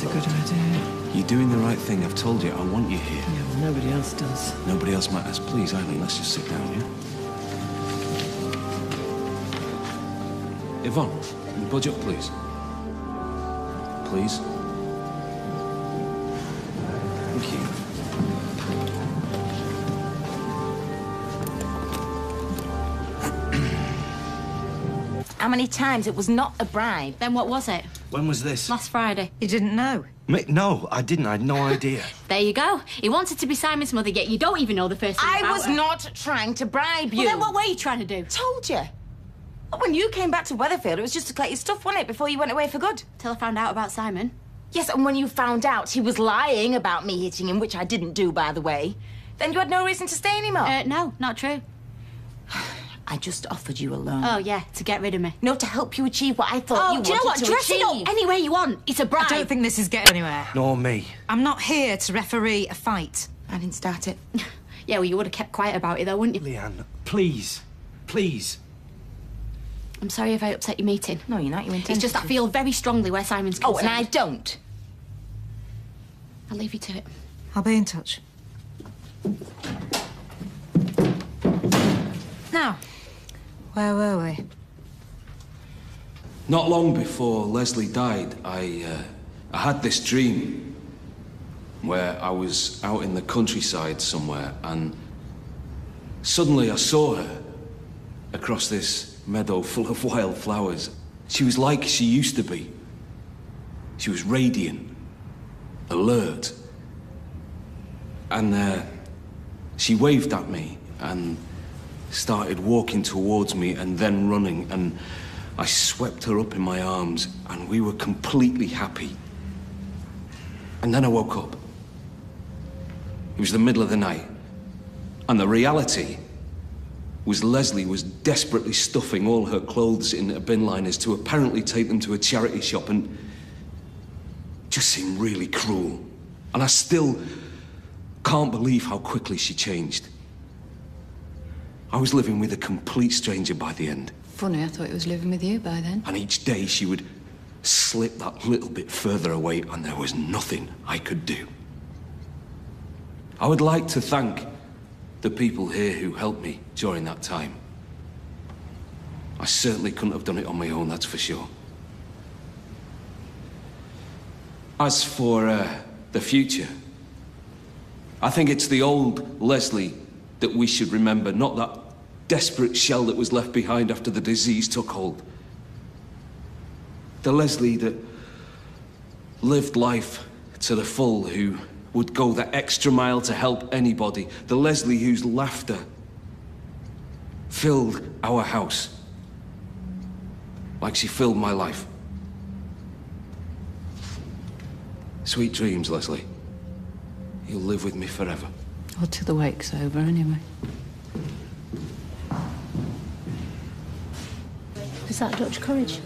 that's a good idea. You're doing the right thing. I've told you, I want you here. Yeah, well, nobody else does. Nobody else matters. Please, Eileen, let's just sit down, yeah? Yvonne, budge up, please. Please. Thank you. How many times? It was not a bribe. Then what was it? When was this? Last Friday. You didn't know? Mate, no, I didn't. I had no idea. There you go. He wanted to be Simon's mother, yet you don't even know the first thing I about was her. not trying to bribe you. Well, then what were you trying to do? Told you. When you came back to Weatherfield, it was just to collect your stuff, wasn't it, before you went away for good? Till I found out about Simon. Yes, and when you found out he was lying about me hitting him, which I didn't do, by the way, then you had no reason to stay anymore. No, not true. I just offered you a loan. Oh, yeah, to get rid of me. No, to help you achieve what I thought you wanted do you know what? to Dress achieve. it up any way you want. It's a bribe. I don't think this is getting anywhere. Nor me. I'm not here to referee a fight. I didn't start it. Yeah, well, you would have kept quiet about it, though, wouldn't you? Leanne, please. Please. I'm sorry if I upset your meeting. No, you're not. You intended It's just I feel very strongly where Simon's concerned. Oh, and I don't. I'll leave you to it. I'll be in touch. Now, where were we? Not long before Leslie died, I had this dream where I was out in the countryside somewhere, and suddenly I saw her across this meadow full of wild flowers. She was like she used to be. She was radiant, alert, and she waved at me and started walking towards me and then running, and I swept her up in my arms and we were completely happy. And then I woke up. It was the middle of the night, and the reality was Leslie was desperately stuffing all her clothes in bin liners to apparently take them to a charity shop, and it just seemed really cruel. And I still can't believe how quickly she changed. I was living with a complete stranger by the end. Funny, I thought he was living with you by then. And each day she would slip that little bit further away, and there was nothing I could do. I would like to thank the people here who helped me during that time. I certainly couldn't have done it on my own, that's for sure. As for the future, I think it's the old Leslie that we should remember, not that desperate shell that was left behind after the disease took hold. The Leslie that lived life to the full, who would go the extra mile to help anybody. The Leslie whose laughter filled our house like she filled my life. Sweet dreams, Leslie. You'll live with me forever. Or till the wake's over, anyway. Is that Dutch courage?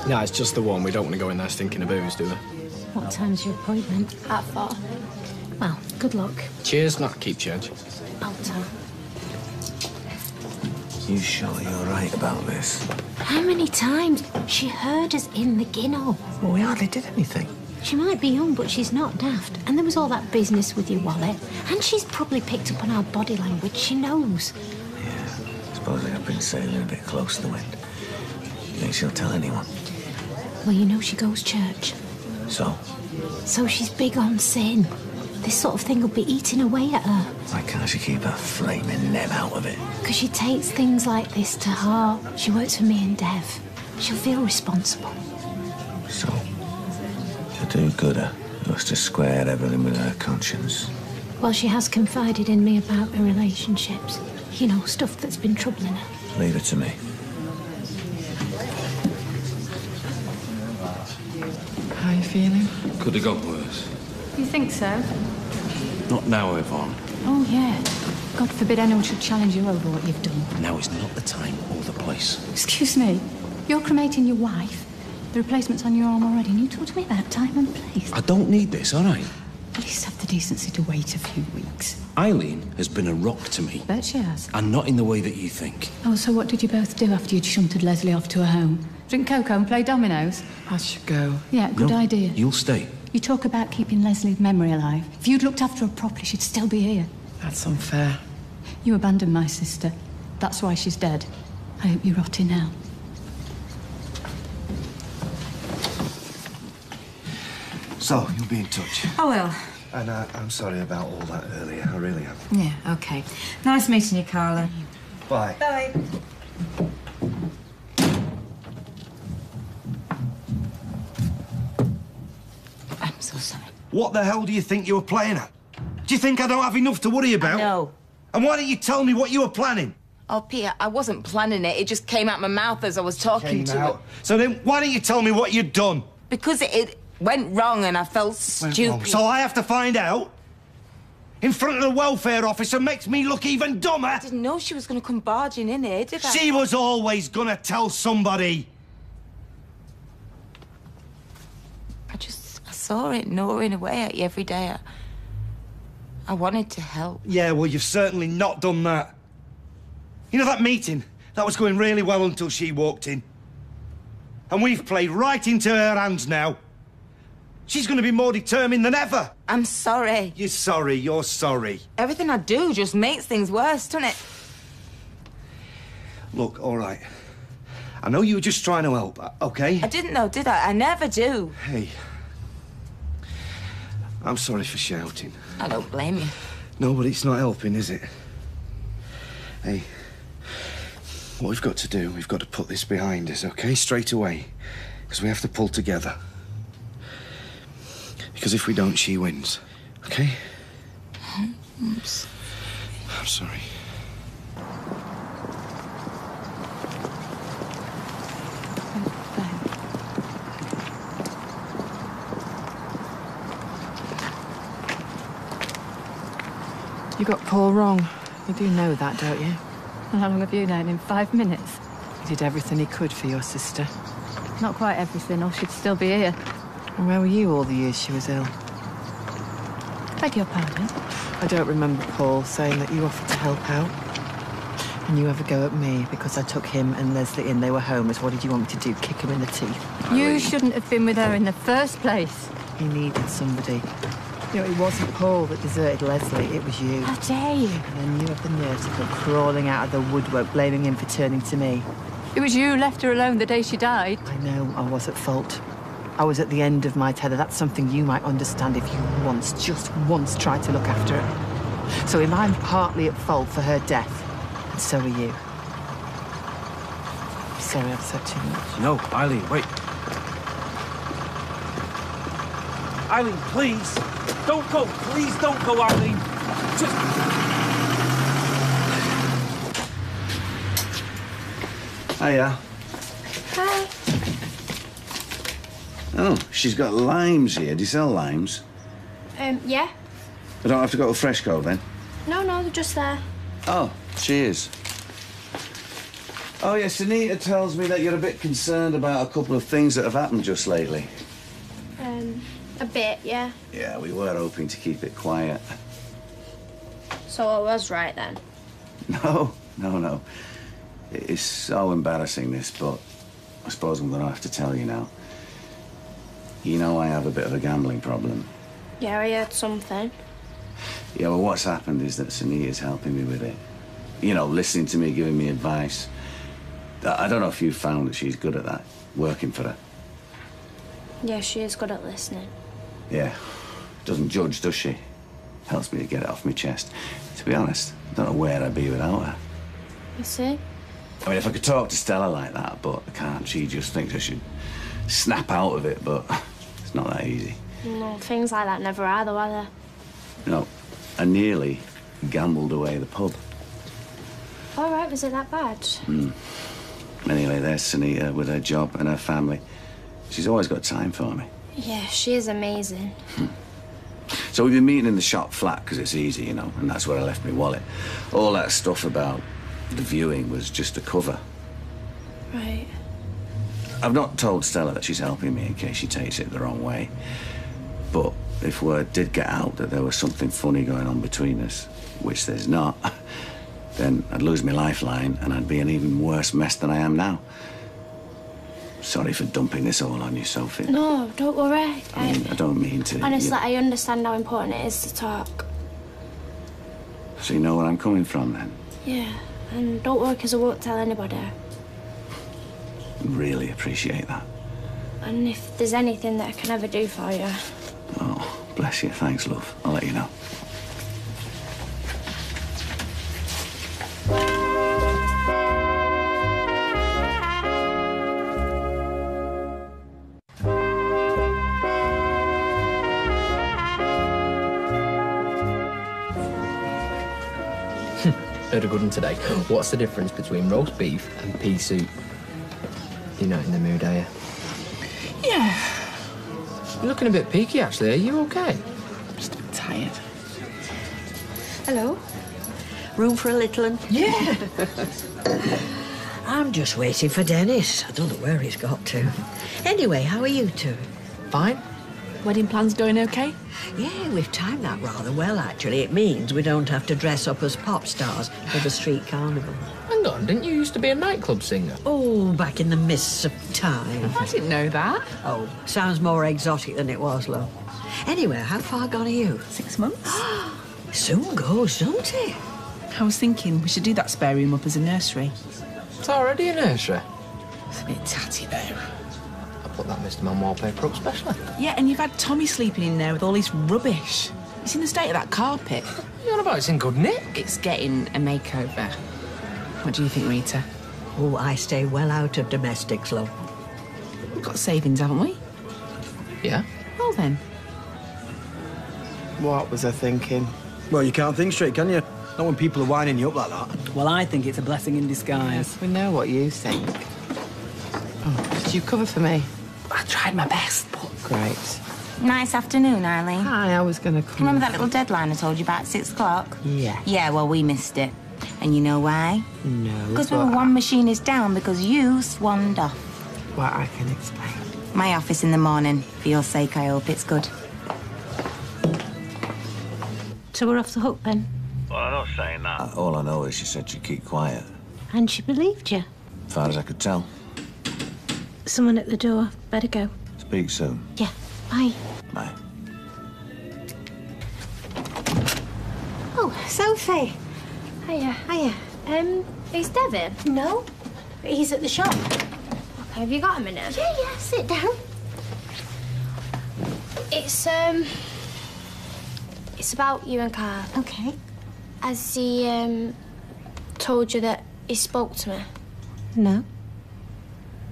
No, it's just the one. We don't want to go in there stinking of booze, do we? What time's your appointment? At 4. Well, good luck. Cheers, not keep change. I'll tell. You sure you're right about this? How many times? She heard us in the ginnel. Well, we hardly did anything. She might be young, but she's not daft. And there was all that business with your wallet. And she's probably picked up on our body language. She knows. Yeah, supposing I've been sailing a bit close to the wind. You think she'll tell anyone? Well, you know she goes church. So she's big on sin. This sort of thing will be eating away at her. why can't she keep her flaming neb out of it? Because she takes things like this to heart. She works for me and Dev. She'll feel responsible. So, the do-gooder who has to square everything with her conscience. Well, she has confided in me about her relationships. You know, stuff that's been troubling her. Leave it to me. How are you feeling? Could have got worse. You think so? Not now, Yvonne. Oh, yeah. God forbid anyone should challenge you over what you've done. Now is not the time or the place. Excuse me. You're cremating your wife. The replacement's on your arm already, and you talk to me about time and place. I don't need this, all right? At least have the decency to wait a few weeks. Eileen has been a rock to me. Bet she has. And not in the way that you think. Oh, so what did you both do after you'd shunted Leslie off to her home? Drink cocoa and play dominoes? I should go. Yeah, good No, idea. You'll stay. You talk about keeping Leslie's memory alive. If you'd looked after her properly, she'd still be here. That's unfair. You abandoned my sister. That's why she's dead. I hope you rot in hell. So, you'll be in touch. I will. And I'm sorry about all that earlier. I really am. Yeah, okay. Nice meeting you, Carla. Bye. Bye. I'm so sorry. What the hell do you think you were playing at? Do you think I don't have enough to worry about? No. And why don't you tell me what you were planning? Oh, Peter, I wasn't planning it. It just came out my mouth as I was talking to her. So then, why don't you tell me what you'd done? Because it went wrong and I felt stupid. So I have to find out? In front of the welfare officer makes me look even dumber? I didn't know she was going to come barging in here, did I? She was always gonna tell somebody. I saw it gnawing away at you every day. I wanted to help. Yeah, well, you've certainly not done that. You know that meeting? That was going really well until she walked in. And we've played right into her hands now. She's going to be more determined than ever. I'm sorry. You're sorry. Everything I do just makes things worse, doesn't it? Look, all right. I know you were just trying to help, okay? I didn't know, did I? I never do. Hey. I'm sorry for shouting. I don't blame you. No, but it's not helping, is it? Hey. What we've got to do, we've got to put this behind us, okay? Straight away. Because we have to pull together. Because if we don't, she wins. Okay? Oops. I'm sorry. You got Paul wrong. You do know that, don't you? And how long have you known him? 5 minutes? He did everything he could for your sister. Not quite everything, or she'd still be here. And where were you all the years she was ill? Beg your pardon? I don't remember Paul saying that you offered to help out. And you have a go at me because I took him and Leslie in. They were homeless. What did you want me to do? Kick him in the teeth? You shouldn't have been with her in the first place. He needed somebody. You know, it wasn't Paul that deserted Leslie. It was you. How dare you? And then you have the nerve to come crawling out of the woodwork, blaming him for turning to me. It was you who left her alone the day she died. I know I was at fault. I was at the end of my tether. That's something you might understand if you just once tried to look after her. So I'm partly at fault for her death, and so are you. Sorry I've said too much. No, Eileen, wait. Eileen, please. Don't go. Please don't go, Eileen. Just... Hiya. Hi. Oh, she's got limes here. Do you sell limes? Yeah. I don't have to go to Freshco then? No, they're just there. Oh, cheers. Oh, yes, Anita tells me that you're a bit concerned about a couple of things that have happened just lately. A bit, yeah. Yeah, we were hoping to keep it quiet. So I was right then. No. It's so embarrassing, this, but I suppose I'm going to have to tell you now. You know I have a bit of a gambling problem. Yeah, I heard something. Yeah, well, what's happened is that Sunita's helping me with it. You know, listening to me, giving me advice. I don't know if you've found that she's good at that, working for her. Yeah, she is good at listening. Yeah. Doesn't judge, does she? Helps me to get it off my chest. To be honest, I don't know where I'd be without her. You see? I mean, if I could talk to Stella like that, but I can't. She just thinks I should snap out of it, but it's not that easy. No, things like that never are, though, are they? You know, I nearly gambled away the pub. All right, was it that bad? Anyway, there's Sunita with her job and her family. She's always got time for me. Yeah, she is amazing. So we've been meeting in the shop flat because it's easy, you know, and that's where I left my wallet. All that stuff about the viewing was just a cover. Right. I've not told Stella that she's helping me in case she takes it the wrong way. But if word did get out that there was something funny going on between us, which there's not, then I'd lose my lifeline and I'd be an even worse mess than I am now. Sorry for dumping this all on you, Sophie. No, don't worry. I mean, I don't mean to. Honestly, I understand how important it is to talk. So you know where I'm coming from, then? Yeah, and don't worry, because I won't tell anybody. Really appreciate that. And if there's anything that I can ever do for you... Oh, bless you. Thanks, love. I'll let you know. Heard a good one today. What's the difference between roast beef and pea soup? You're not in the mood, are you? Yeah. You're looking a bit peaky, actually. Are you okay? Just a bit tired. Hello? Room for a little one? Yeah. I'm just waiting for Dennis. I don't know where he's got to. Anyway, how are you two? Fine. Wedding plans going okay? Yeah, we've timed that rather well, actually. It means we don't have to dress up as pop stars for the street carnival. Hang on, didn't you used to be a nightclub singer? Oh, back in the mists of time. I didn't know that. Oh, sounds more exotic than it was, love. Anyway, how far gone are you? 6 months. Soon goes, don't it? I was thinking we should do that spare room up as a nursery. It's already a nursery. It's a bit tatty, though. I put that Mr. Man wallpaper up specially. Yeah, and you've had Tommy sleeping in there with all his rubbish. You seen the state of that carpet? What are you on about? It's in good nick. It's getting a makeover. What do you think, Rita? Oh, I stay well out of domestics, love. We've got savings, haven't we? Yeah. Well, then. What was I thinking? Well, you can't think straight, can you? Not when people are winding you up like that. Well, I think it's a blessing in disguise. Yes, we know what you think. Oh, did you cover for me? I tried my best, but... Great. Nice afternoon, Eileen. Hi, I was going to come... Remember that little deadline I told you about at 6 o'clock? Yeah. Yeah, well, we missed it. And you know why? No, Because we were one machinist down because you swanned off. Well, I can explain. My office in the morning. For your sake, I hope it's good. So we're off the hook, then? Well, I'm not saying that. All I know is she said she'd keep quiet. And she believed you. As far as I could tell. Someone at the door. Better go. Speak soon. Yeah. Bye. Bye. Oh, Sophie. Hiya. Hiya. Is Devin? No. He's at the shop. Okay, have you got a minute? Yeah, sit down. It's about you and Carl. Okay. Has he, told you that he spoke to me? No.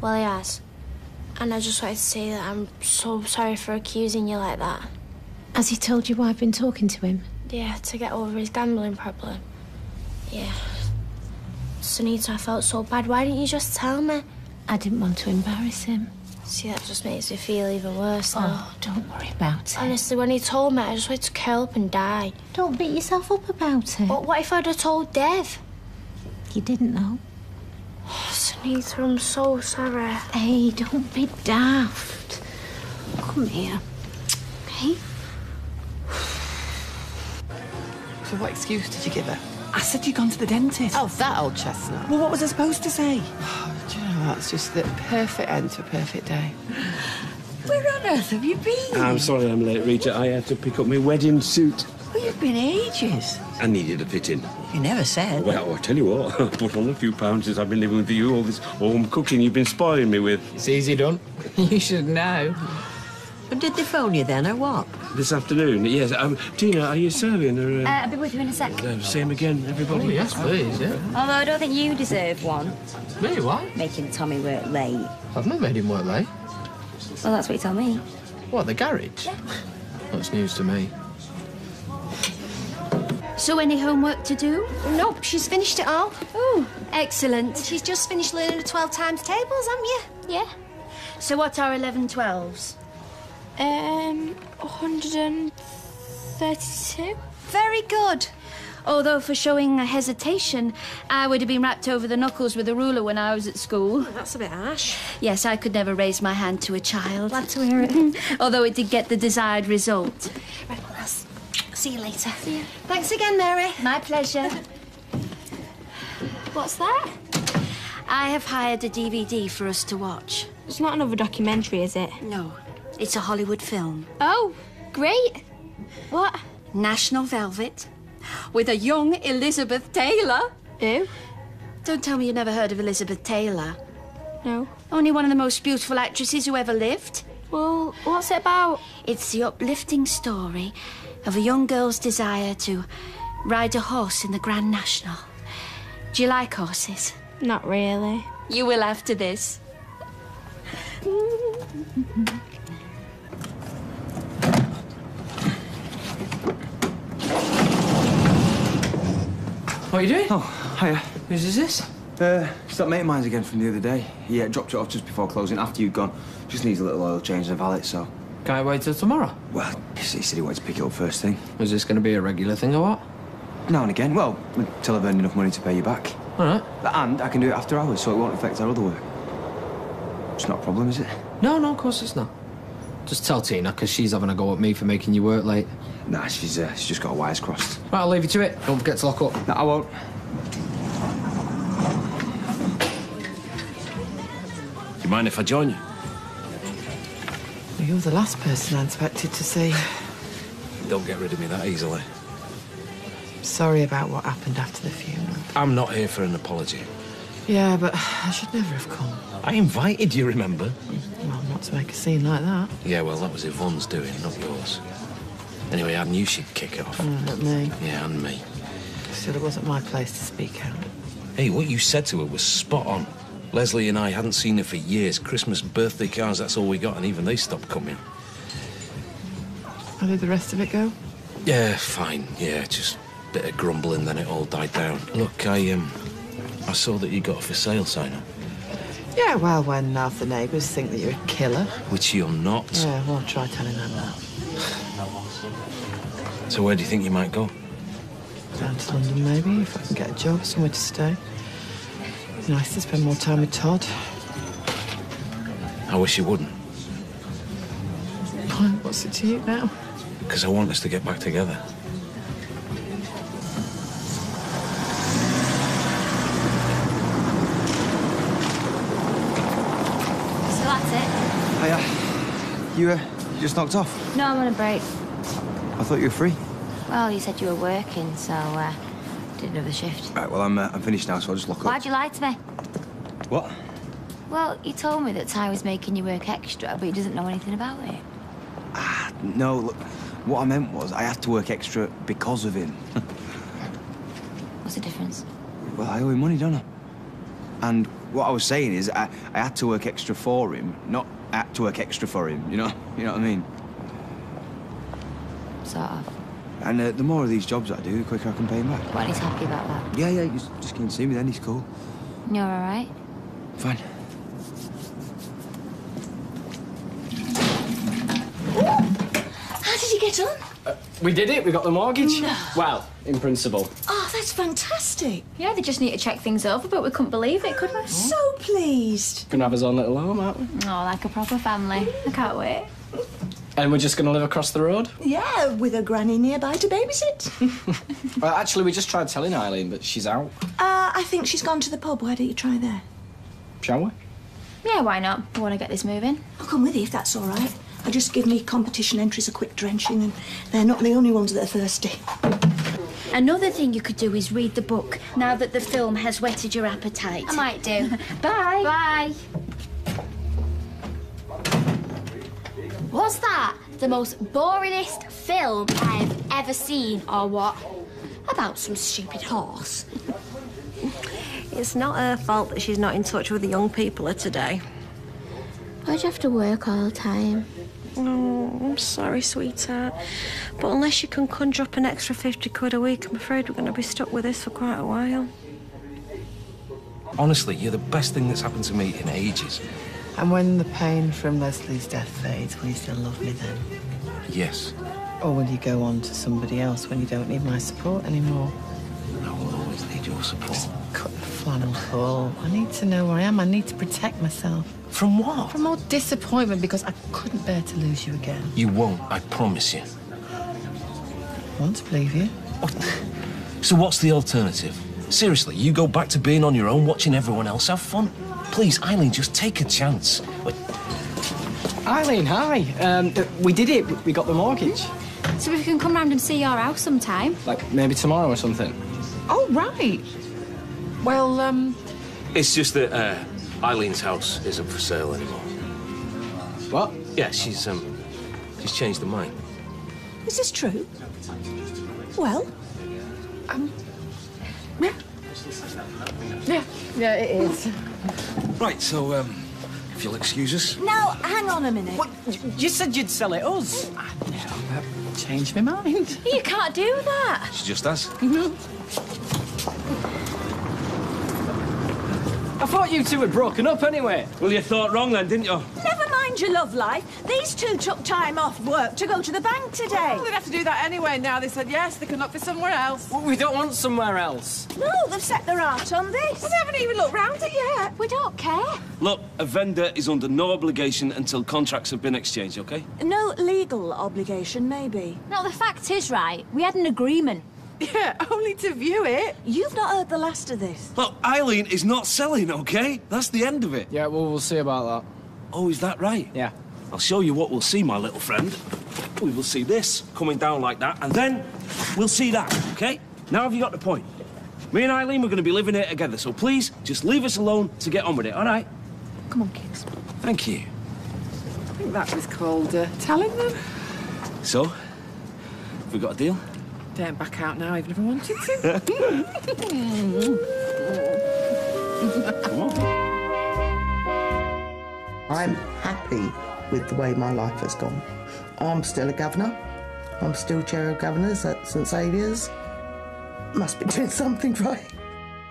Well, he has. And I just wanted to say that I'm so sorry for accusing you like that. Has he told you why I've been talking to him? Yeah, to get over his gambling problem. Yeah. Sunita, I felt so bad. Why didn't you just tell me? I didn't want to embarrass him. See, that just makes me feel even worse now. Oh, don't worry about it. Honestly, when he told me, I just wanted to curl up and die. Don't beat yourself up about it. But what if I'd have told Dev? You didn't know. Oh, Sunita, I'm so sorry. Hey, don't be daft. Come here. Okay? So what excuse did you give her? I said you'd gone to the dentist. Oh, that old chestnut. Well, what was I supposed to say? Do you know, that's just the perfect end to a perfect day. Where on earth have you been? I'm sorry I'm late, Rita. I had to pick up my wedding suit. Well, you've been ages. I needed a fit in. You never said. Well, I tell you what, I put on a few pounds since I've been living with you. All this home cooking you've been spoiling me with. It's easy done. You should know. But did they phone you then, or what? This afternoon, yes. Tina, are you serving or... I'll be with you in a sec. Same again, everybody? Oh, yes, please, yeah. Although I don't think you deserve one. Me, why? Making Tommy work late. I've not made him work late. Well, that's what you told me. What, the garage? Yeah. That's news to me. So any homework to do? Nope, she's finished it all. Oh, excellent. She's just finished learning the 12 times tables, haven't you? Yeah. So what are 11 12s? 132. Very good. Although for showing a hesitation, I would have been rapped over the knuckles with a ruler when I was at school. Oh, that's a bit harsh. Yes, I could never raise my hand to a child. Glad to hear it. Although it did get the desired result. Right, well, I'll see you later. See you. Thanks again, Mary. My pleasure. What's that? I have hired a DVD for us to watch. It's not another documentary, is it? No, it's a Hollywood film. Oh, great. What? National Velvet, with a young Elizabeth Taylor. Who? Don't tell me you never heard of Elizabeth Taylor. No. Only one of the most beautiful actresses who ever lived. Well, what's it about? It's the uplifting story of a young girl's desire to ride a horse in the Grand National. Do you like horses? Not really. You will after this. What are you doing? Oh, hiya. Whose is this? It's that mate of mine's again from the other day. He dropped it off just before closing, after you'd gone. Just needs a little oil change and a valet, so... Can't I wait till tomorrow? Well, he said he wanted to pick it up first thing. Is this going to be a regular thing or what? Now and again. Well, until I've earned enough money to pay you back. All right. And I can do it after hours, so it won't affect our other work. It's not a problem, is it? No, of course it's not. Just tell Tina, because she's having a go at me for making you work late. Nah, she's just got her wires crossed. Right, I'll leave you to it. Don't forget to lock up. No, I won't. Do you mind if I join you? Well, you're the last person I expected to see. Don't get rid of me that easily. Sorry about what happened after the funeral. I'm not here for an apology. Yeah, but I should never have come. I invited you, remember? Well, not to make a scene like that. Yeah, well, that was Yvonne's doing, not yours. Anyway, I knew she'd kick it off. Not me. Yeah, and me. Still, it wasn't my place to speak out. Hey, what you said to her was spot on. Leslie and I hadn't seen her for years. Christmas, birthday cards, that's all we got, and even they stopped coming. How did the rest of it go? Yeah, fine. Yeah, just a bit of grumbling, then it all died down. Look, I saw that you got a for sale sign up. Yeah, well, when half the neighbours think that you're a killer. Which you're not. Yeah, well, try telling them that. So where do you think you might go? Down to London, maybe, if I can get a job, somewhere to stay. Nice to spend more time with Todd. I wish you wouldn't. What's it to you now? Because I want us to get back together. So that's it? Hiya. You just knocked off? No, I'm on a break. I thought you were free. Well, you said you were working, so, did another shift. Right, well, I'm finished now, so I'll just lock up. Why'd you lie to me? What? Well, you told me that Ty was making you work extra, but he doesn't know anything about it. No, look, what I meant was I had to work extra because of him. What's the difference? Well, I owe him money, don't I? And what I was saying is I had to work extra for him, not I had to work extra for him, you know what I mean? Sort of. And the more of these jobs I do, the quicker I can pay him back. Well, he's happy about that. Yeah, he's just keen to see me then, he's cool. You're all right? Fine. How did you get on? We did it. We got the mortgage. No. Well, in principle. Oh, that's fantastic. Yeah, they just need to check things over, but we couldn't believe it, could we? So pleased. Gonna have his own little home, aren't we? Oh, like a proper family. I can't wait. And we're just gonna live across the road? Yeah, with a granny nearby to babysit. Well, actually, we just tried telling Eileen, but she's out. I think she's gone to the pub. Why don't you try there? Shall we? Yeah, why not? I want to get this moving. I'll come with you if that's all right. I just give me competition entries a quick drenching, and they're not the only ones that are thirsty. Another thing you could do is read the book, now that the film has whetted your appetite. I might do. Bye. Bye. What's that? The most boringest film I've ever seen, or what? About some stupid horse. It's not her fault that she's not in touch with the young people of today. Why'd you have to work all the time? Oh, I'm sorry, sweetheart. But unless you can conjure up an extra 50 quid a week, I'm afraid we're going to be stuck with this for quite a while. Honestly, you're the best thing that's happened to me in ages. And when the pain from Leslie's death fades, will you still love me then? Yes. Or will you go on to somebody else when you don't need my support anymore? I will always need your support. Cut the flannel, Paul. I need to know where I am. I need to protect myself. From what? From more disappointment, because I couldn't bear to lose you again. You won't, I promise you. I want to believe you. So what's the alternative? Seriously, you go back to being on your own, watching everyone else have fun? Please, Eileen, just take a chance. Eileen, hi. We did it. We got the mortgage. So we can come round and see your house sometime. Like, maybe tomorrow or something. Oh, right. Well, It's just that, Eileen's house isn't for sale anymore. What? Yeah, she's changed her mind. Is this true? Well, yeah, it is. Right, so, if you'll excuse us. now, hang on a minute. What? You said you'd sell it us. I changed my mind. You can't do that. She just has. I thought you two had broken up anyway. Well, you thought wrong then, didn't you? Never mind your love life. These two took time off work to go to the bank today. Well, they'd have to do that anyway now. They said yes, they could look for somewhere else. Well, we don't want somewhere else. No, they've set their heart on this. Well, they haven't even looked round it yet. We don't care. Look, a vendor is under no obligation until contracts have been exchanged, OK? No legal obligation, maybe. No, the fact is, right, we had an agreement. Yeah, only to view it. You've not heard the last of this. Look, Eileen is not selling, OK? That's the end of it. Yeah, well, we'll see about that. Oh, is that right? Yeah. I'll show you what we'll see, my little friend. We will see this coming down like that, and then we'll see that, OK? Now have you got the point? Me and Eileen, we're going to be living here together, so please, just leave us alone to get on with it, all right? Come on, kids. Thank you. I think that was called telling them. So, have we got a deal? Don't back out now, even if I wanted to. Come on. I'm happy with the way my life has gone. I'm still a governor. I'm still chair of governors at St Saviour's. Must be doing something right.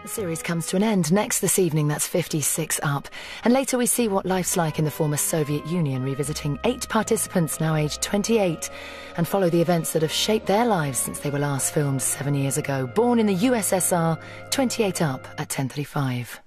The series comes to an end next this evening. That's 56 Up. And later we see what life's like in the former Soviet Union, revisiting 8 participants now aged 28, and follow the events that have shaped their lives since they were last filmed 7 years ago. Born in the USSR, 28 Up at 10:35.